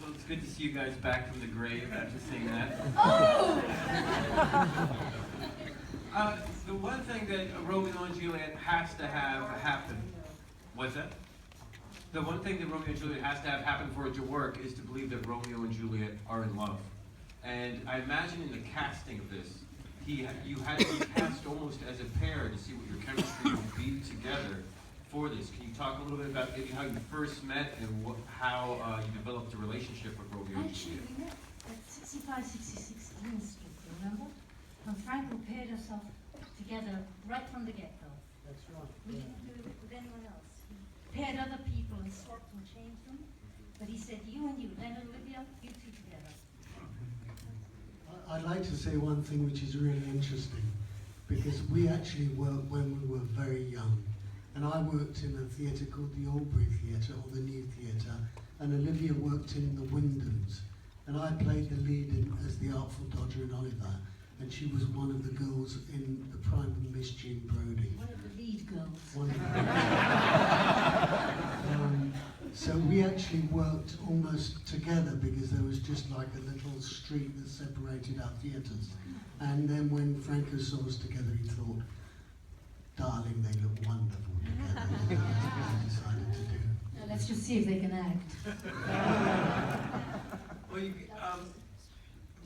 Well, it's good to see you guys back from the grave after seeing that. Oh! The one thing that Romeo and Juliet has to have happen, what's that? The one thing that Romeo and Juliet has to have happen for it to work is to believe that Romeo and Juliet are in love. And I imagine in the casting of this, you had to be cast almost as a pair to see what your chemistry would be together for this. Can you talk a little bit about maybe how you first met and how you developed a relationship with Romeo and Actually, Juliet? we met at 65, 66 Dean Street, remember? And Franco paired herself together right from the get-go. That's right. We didn't do it with anyone else. He paired other people and swapped and changed them. But he said, you and you, Leonard, Olivia, you two together. I'd like to say one thing which is really interesting, because we actually worked when we were very young. And I worked in a theatre called the Albury Theatre, or the New Theatre, and Olivia worked in the Wyndhams. And I played the lead as the Artful Dodger in Oliver, and she was one of the girls in The Prime of Miss Jean Brodie. One of the lead girls. One of them. So we actually worked almost together because there was just like a little street that separated our theatres. And then when Franco saw us together, he thought, darling, they look wonderful together. And that's what we decided to do. Now let's just see if they can act. Well,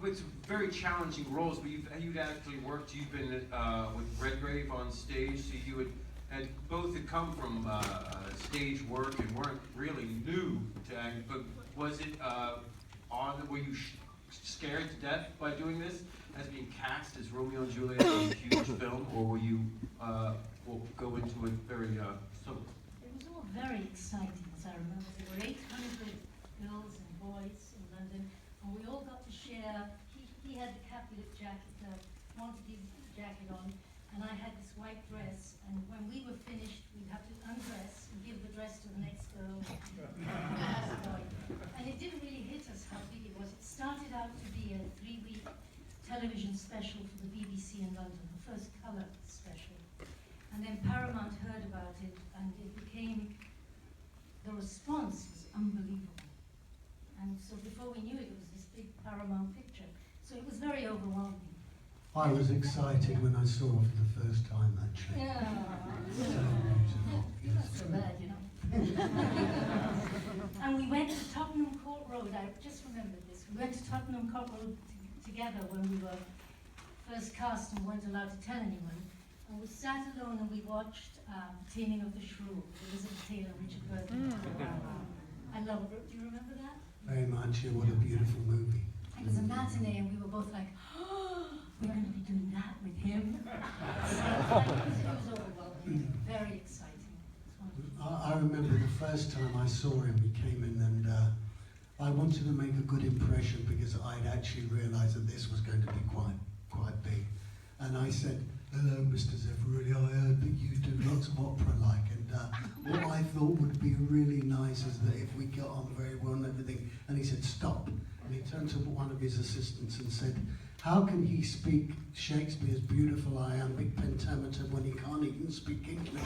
it's very challenging roles, but you'd actually worked. You've been with Redgrave on stage, so you had both had come from stage work and weren't really new to act. But was it were you scared to death by doing this, as being cast as Romeo and Juliet in a huge film, or were you go into it very subtle? It was all very exciting, as I remember. There were 800 girls and boys in London, and we all got to share. He had the Capulet jacket, Montague jacket on, and I had this white dress. And when we were finished, we'd have to undress and give the dress to the next girl. And it didn't really hit us how big it was. It started out to be a 3-week television special for the BBC in London, the first colour special. And then Paramount heard about it, and it became, the response was unbelievable. And so before we knew it, it was this big Paramount picture. So it was very overwhelming. I was excited when I saw it for the first time, actually. Yeah. So beautiful. You're not so bad, you know. And we went to Tottenham Court Road. I just remembered this. We went to Tottenham Court Road together when we were first cast and weren't allowed to tell anyone. And we sat alone and we watched Taming of the Shrew, Elizabeth Taylor, Richard Burton. I loved it. Do you remember that? Very much. Yeah, what a beautiful movie. It was a matinee and we were both like, oh, we're going to be doing that with him. It was overwhelming, very exciting. I remember the first time I saw him, he came in and I wanted to make a good impression because I'd actually realised that this was going to be quite big. And I said, hello, Mr. Zeffirelli, I heard that you do lots of opera-like, and what I thought would be really nice is that if we got on very well and everything, and he said, stop. And he turned to one of his assistants and said, how can he speak Shakespeare's beautiful iambic pentameter when he can't even speak English?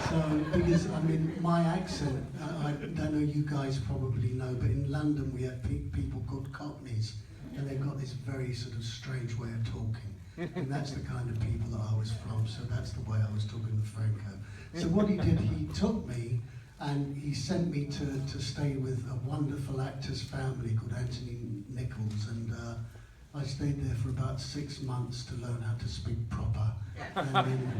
So, because, I mean, my accent, I don't know, you guys probably know, but in London we have people called Cockneys, and they've got this very sort of strange way of talking. And that's the kind of people that I was from, so that's the way I was talking with Franco. So what he did, he took me and he sent me to stay with a wonderful actor's family called Anthony Nichols, and I stayed there for about 6 months to learn how to speak proper, and then,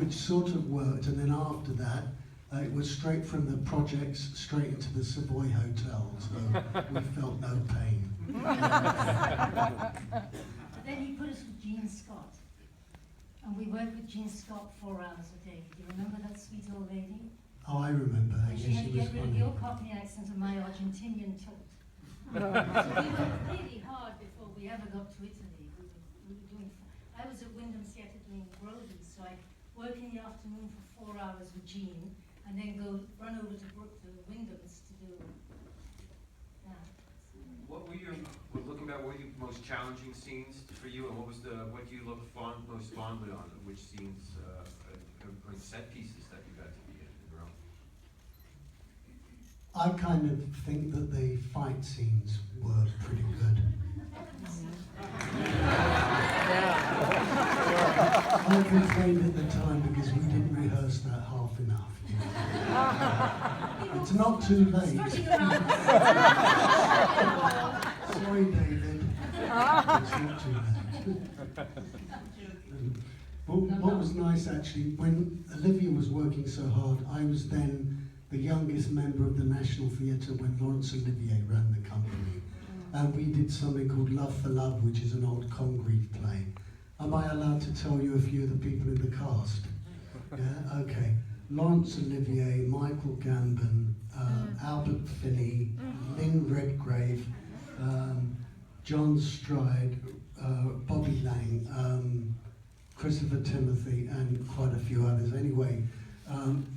which sort of worked. And then after that, it was straight from the projects straight into the Savoy Hotel, so we felt no pain. But then he put us with Jean Scott, and we worked with Jean Scott 4 hours a day. Do you remember that sweet old lady? Oh, I remember her. And she Yes, had she to was get rid of funny. your Cockney accent and my Argentinian tilt. So we worked really hard before we ever got to Italy. We were doing. I was at Wyndham Theatre doing Brody, so I'd work in the afternoon for 4 hours with Jean, and then run over to Wyndham's to do that. What were looking back, what were your most challenging scenes for you, and what do you look most fondly on? Which scenes or set pieces that you got to be in Rome? I kind of think that the fight scenes were pretty good. I complained at the time because we didn't rehearse that half enough. You know. It's not too late. Sorry, David. It's not too late. What was nice actually, when Olivia was working so hard, I was then the youngest member of the National Theatre when Laurence Olivier ran the company. And we did something called Love for Love, which is an old Congreve play. Am I allowed to tell you a few of the people in the cast? Yeah, okay. Laurence Olivier, Michael Gambon, Albert Finney, Lynn Redgrave, John Stride, Bobby Lang, Christopher Timothy, and quite a few others. Anyway,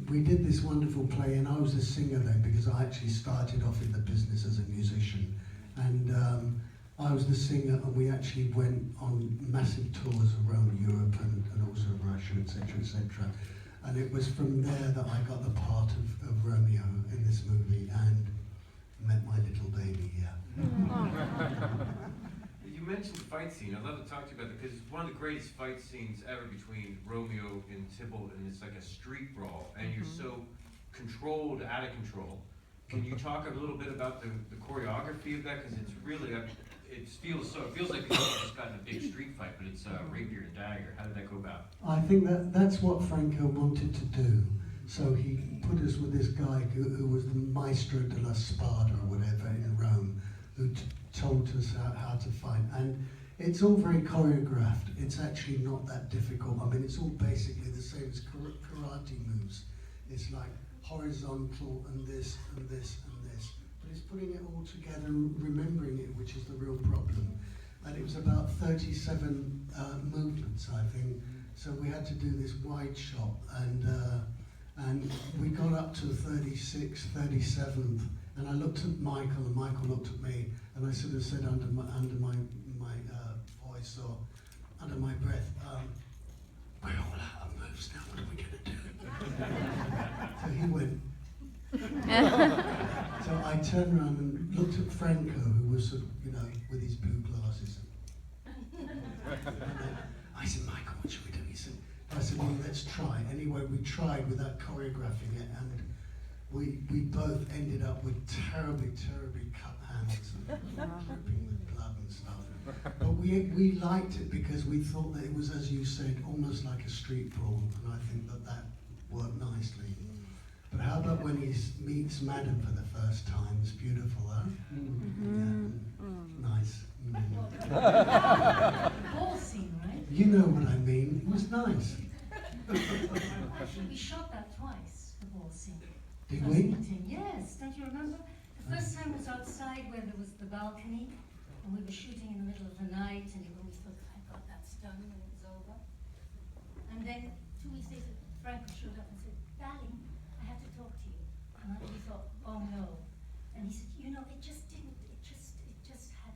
we did this wonderful play, and I was a singer then because I actually started off in the business as a musician. And I was the singer, and we actually went on massive tours around Europe and also Russia, etc., etc. And it was from there that I got the part of Romeo in this movie and met my little baby, yeah. You mentioned the fight scene. I'd love to talk to you about it because it's one of the greatest fight scenes ever between Romeo and Tybalt, and it's like a street brawl, and you're so controlled, out of control. Can you talk a little bit about the choreography of that? Because it's really, it feels like it's just gotten a big street fight, but it's rapier and dagger. How did that go about? I think that's what Franco wanted to do. So he put us with this guy who was the Maestro della Spada or whatever in Rome, who told us how to fight. And it's all very choreographed. It's actually not that difficult. I mean, it's all basically the same as karate moves. It's like horizontal and this and this and this. But it's putting it all together and remembering it, which is the real problem. And it was about 37 movements, I think. So we had to do this wide shot, and we got up to 36th, 37th, and I looked at Michael, and Michael looked at me, and I sort of said under my voice or under my breath, we're all out of moves now, what are we going to do? So he went. So I turned around and looked at Franco, who was sort of, with his blue glasses. I said, Michael, what should we do? I said, well, let's try. Anyway, we tried without choreographing it, and we both ended up with terribly cut hands and dripping with blood and stuff. But we liked it because we thought that it was, as you said, almost like a street brawl, and I think that worked nicely. But how about when he meets Madam for the first time? It's beautiful, huh? Yeah. Nice. Ball scene, right? You know what I mean. It was nice. Actually, we shot that twice, the ball scene. Did First we? meeting. Yes, don't you remember? The first time was outside where there was the balcony, and we were shooting in the middle of the night, and you always thought, I got that's done when it was over. And then 2 weeks later, Franco showed up and said, darling, I have to talk to you. And we thought, oh no. And he said, it just didn't, it just had,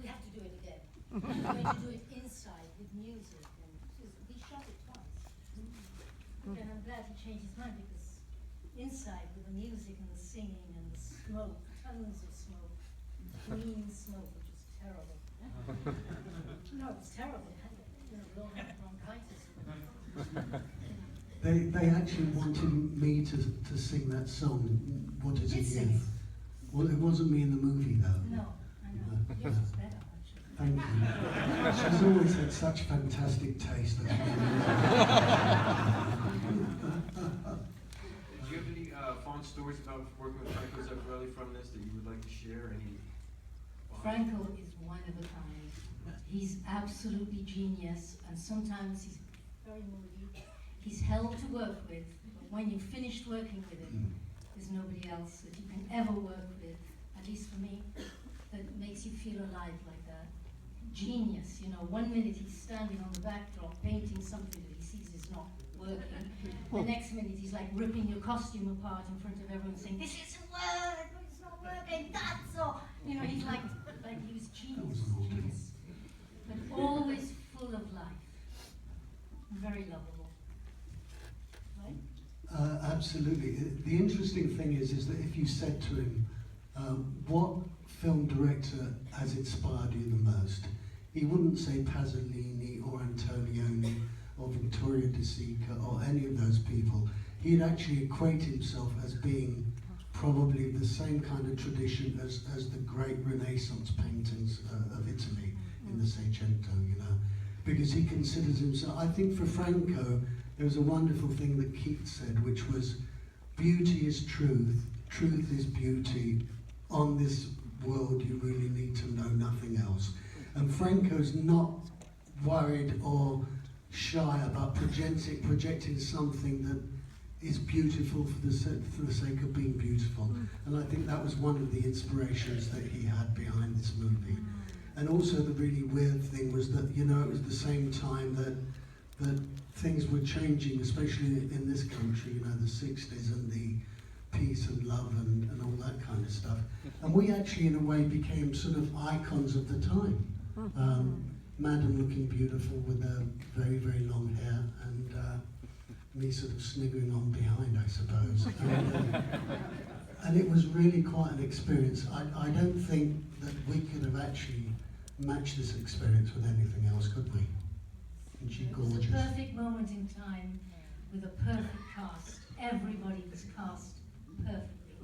we have to do it again. We're going to do it inside with music. And we shot it twice. And I'm glad he changed his mind because inside with the music and the singing and the smoke, tons of smoke, green smoke, which is terrible. No, it's terrible. It had, we all had bronchitis. They actually wanted me to sing that song, What Is It You? Well, it wasn't me in the movie though. No, I know. Yours is better, actually. Thank you. She's always had such fantastic taste. Do you have any fond stories about working with Franco Zeffirelli from this that you would like to share? Franco is one of a kind. He's absolutely genius, and sometimes he's very moody. He's hell to work with, but when you've finished working with him, there's nobody else that you can ever work with, at least for me, that makes you feel alive like that. Genius, 1 minute he's standing on the backdrop painting something that he sees is not working. The next minute he's like ripping your costume apart in front of everyone saying, this isn't working, it's not working, that's all. He's like he was genius. But always full of life. Very lovable. Right? absolutely. The interesting thing is that if you said to him, what film director has inspired you the most, he wouldn't say Pasolini or Antonioni or Vittorio De Sica or any of those people. He'd actually equate himself as being probably the same kind of tradition as the great Renaissance paintings of Italy in the Seicento, you know, because he considers himself, I think for Franco, there was a wonderful thing that Keats said, which was, beauty is truth, truth is beauty, on this world you really need to know nothing else. And Franco's not worried or shy about projecting something that is beautiful for the sake of being beautiful. And I think that was one of the inspirations that he had behind this movie. And also the really weird thing was that, you know, it was the same time that things were changing, especially in this country, you know, the 60s and the peace and love and all that kind of stuff. And we actually, in a way, became sort of icons of the time. Madam looking beautiful with her very, very long hair, and me sort of sniggering on behind, I suppose. And it was really quite an experience. I don't think that we could have actually matched this experience with anything else, could we? And she's gorgeous. It was a perfect moment in time with a perfect cast. Everybody was cast perfectly.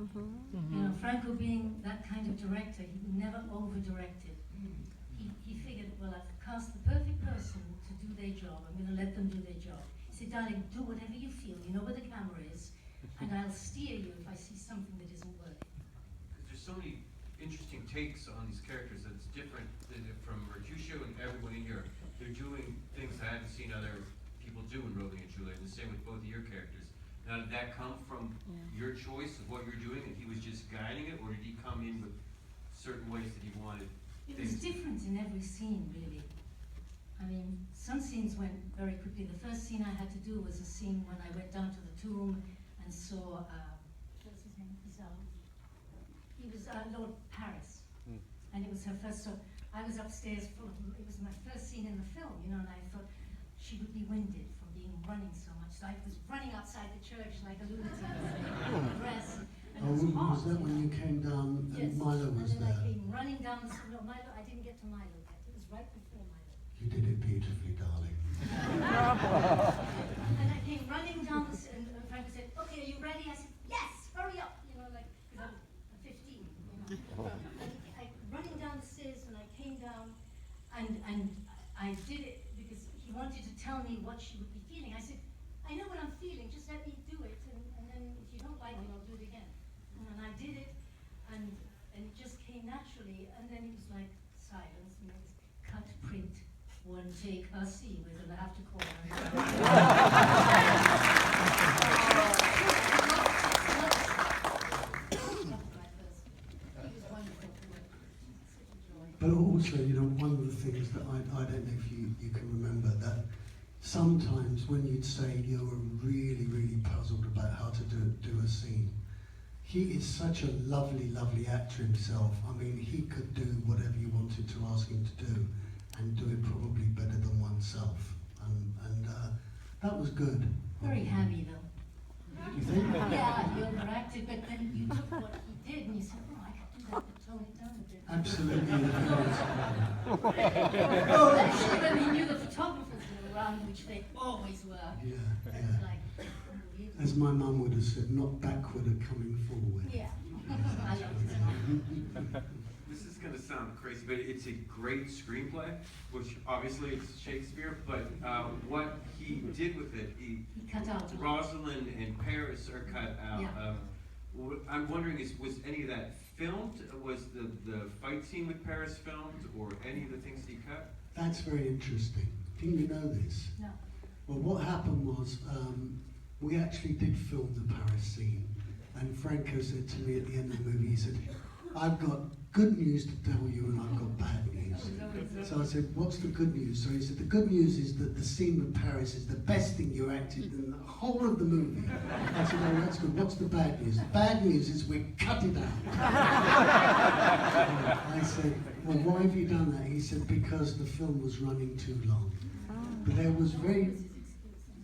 You know, Franco being that kind of director, he never over-directed. He figured, well, I've cast the perfect person to do their job. I'm going to let them do their job. He said, darling, do whatever you feel. You know where the camera is, and I'll steer you if I see something that isn't working. There's so many interesting takes on these characters that's different from Mercutio and everyone in here. They're doing things I haven't seen other people do in Romeo and Juliet, and the same with both of your characters. Now, did that come from your choice of what you're doing, and he was just guiding it, or did he come in with certain ways that he wanted? It was different in every scene, really. I mean, some scenes went very quickly. The first scene I had to do was a scene when I went down to the tomb and saw, what was his name? He was Lord Paris. And it was her first, so I was upstairs, it was my first scene in the film, you know, and I thought she would be winded from being running so much. So I was running outside the church like a lunatic in a dress. And it was hot. Was that when you came down and Milo was there? And then I came running down the street. No, Milo, I didn't get to Milo yet. It was right before Milo. You did it beautifully, darling. And I came running down the stairs, and Franco said, okay, are you ready? I said, yes, hurry up. You know, like, because I was 15, you know. And I running down the stairs, and I came down, and I did it because he wanted to tell me what she would be feeling. I said, I know what I'm feeling, just let me do it, and then if you don't like it, I'll do it again. And I did it, and it just came naturally, and then it was like silence, and it was cut, print, one take, Hussey with a laughter But also, you know, one of the things that I don't know if you can remember, that sometimes when you'd say you were really, really puzzled about how to do a scene, he is such a lovely, lovely actor himself. I mean, he could do whatever you wanted to ask him to do and do it probably better than oneself. And that was good. Very hammy, though. You think? Yeah, he overacted, but then you took what he did and you said, oh, I could do that, but tone it down a bit. Absolutely. Oh, actually, when he knew the photographers were around, which they always were. Yeah, It's yeah. like, As my mum would have said, not backward or coming forward. yeah. I loved it. This is going to sound crazy, but it's a great screenplay, which obviously it's Shakespeare, but what he did with it, He cut out. Rosalind and Paris are cut out. Yeah. I'm wondering, was any of that filmed? Was the fight scene with Paris filmed, or any of the things that he cut? That's very interesting. Didn't you know this? No. Well, what happened was, we actually did film the Paris scene, and Franco said to me at the end of the movie, he said, I've got good news to tell you and I've got bad news. So I said, what's the good news? So he said, the good news is that the scene with Paris is the best thing you acted in the whole of the movie. I said, oh, that's good. What's the bad news? The bad news is we cut it out. I said, well, why have you done that? He said, because the film was running too long. But there was very...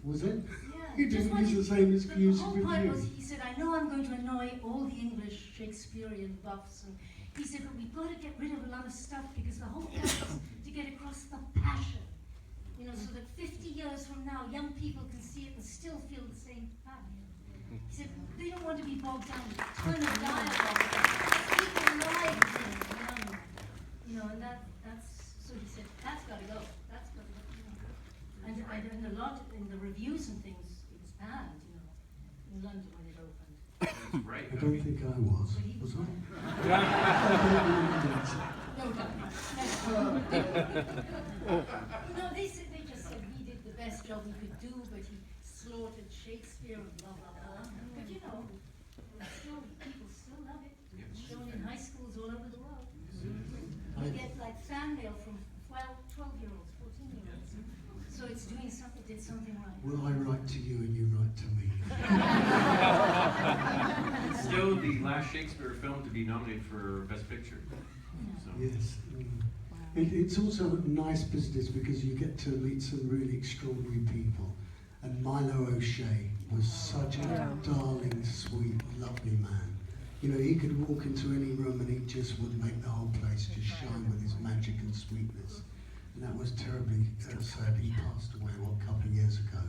Was it? Yeah, He didn't use the same excuse The whole with point you. was, he said, I know I'm going to annoy all the English Shakespearean buffs, and he said, but we've got to get rid of a lot of stuff because the whole point is to get across the passion, you know, so that 50 years from now, young people can see it and still feel the same passion. He said, they don't want to be bogged down with a ton of dialogue. Keep it alive, you know, and that's, so he said, that's got to go, that's got to go, you know. And a lot in the reviews and things, it was banned, you know, in London when it opened. That's right. I don't think I was. But he Was was. I? No, they just said he did the best job he could do, but he slaughtered Shakespeare and blah, blah, blah. But you know, people still love it. It's shown in high schools all over the world. We get like fan mail from 12-year-olds, 14-year-olds. So it's doing something, did something right. Will I write to you and you write to me? It's still the last Shakespeare film to be nominated for Best Picture. So. Yes. It's also a nice business because you get to meet some really extraordinary people. And Milo O'Shea was such a darling, sweet, lovely man. You know, he could walk into any room and he just would make the whole place just shine with his magic and sweetness. And that was terribly sad. He passed away, a couple of years ago.